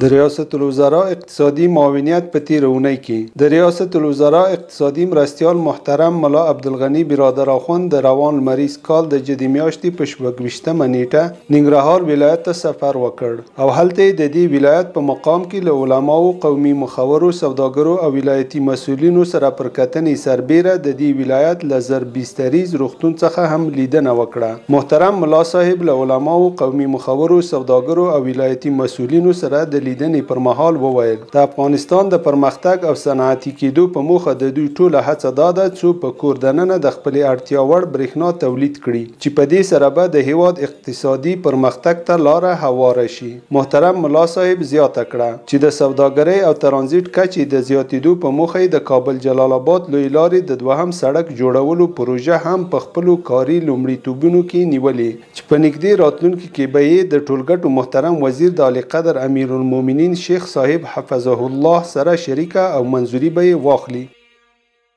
د ریاست الوزرا اقتصادي معاونیت په تیر اونۍ کې د ریاست الوزرا اقتصادي مرستیال محترم ملا عبدالغنی برادر اخوند د روان لمریز کال د جدي میاشتې په 26مه نیټه ننګرهار ولایت ته سفر وکړ او هلته د دې ولایت په مقام کې له علماو، قومي مخورو، سوداګرو او ولایتي مسؤلینو سره پر کتنې سربیره د دې ولایت له زربیستریز روغتون څخه هم لیدنه وکړه. محترم ملا صاحب له علماو، قومي مخورو، سوداګرو او ولایتي مسؤلینو سره د لیدنې پر مهال وویل د افغانستان د پرمختګ او صنعتي کېدو په موخه د دوی ټوله هڅه دا ده څو په کور دننه د خپلې اړتیا وړ برېښنا تولید کړي چې په دې سره به د هیواد اقتصادي پرمختګ ته لاره هواره شي. محترم ملا صاحب زیاته کړه چې د سوداګرۍ او ترانزیت کچې د زیاتېدو په موخه د کابل جلال آباد لوی لارې د دوهم سړک جوړولو پروژه هم په خپلو کاري لومړیتوبونو کې نیولې چې په نږدې راتلونکي کې به یې د ټولګټو محترم وزیر د اعلی قدر امیرالمؤمنین شیخ صاحب حفظه الله سره شریکه او منظوري به یې واخلي.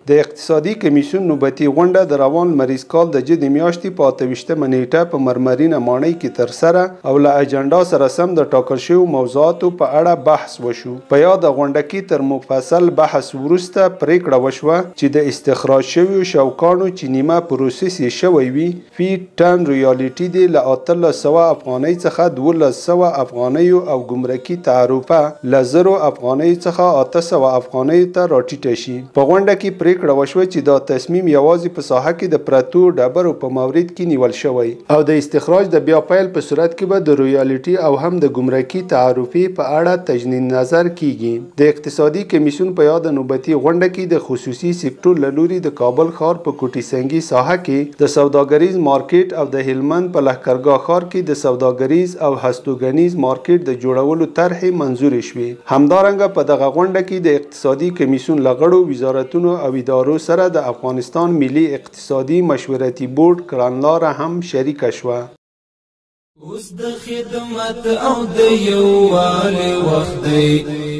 د اقتصادي کمیسیون نوبتي غونډه د روان لمریز کال د جدي میاشتې په 28مه نیټه په مرمرینه ماڼۍ کې ترسره او له اجنډا سره سم د ټاکل شویو موضوعاتو په اړه بحث وشو. په یاده غونډه کې تر مفصل بحث وروسته پریکړه وشوه چې د استخراج شویو شوکانو چې نیمه پروسس یې شوی وي فی ټن رویالټي دې له 1300 افغانۍ څخه 1200 افغانیو او ګمرکي تعرفه له 0 افغانیو څخه 800 افغانیو ته راټیټه شي. په غونډه کې پریکړه وشوه چې دا تصمیم یوازې په ساحه کې د پرتو ډبرو په مورد کې نیول شوی او د استخراج د بیا پیل په صورت کې به د رویالټي او هم د ګمرکي تعرفې په اړه تجدید نظر کیږي. د اقتصادي کمیسیون په یاد نوبتي غونډه کې د خصوصي سکتور له لوري د کابل ښار په کوټي سنګي ساحه کې د سوداګریز مارکیټ او د هلمند په لښکرګاه ښار کې د سوداګریز او هستوګنیز مارکیټ د جوړولو طرحې منظورې شوې. همدارنګه په دغه غونډه کې د اقتصادي کمیسیون له غړو وزارتونو او ادارو سره د افغانستان ملي اقتصادي مشورتي بورډ کړنلاره هم شریکه شوه. اوس د خدمت او د یووالي وخت دی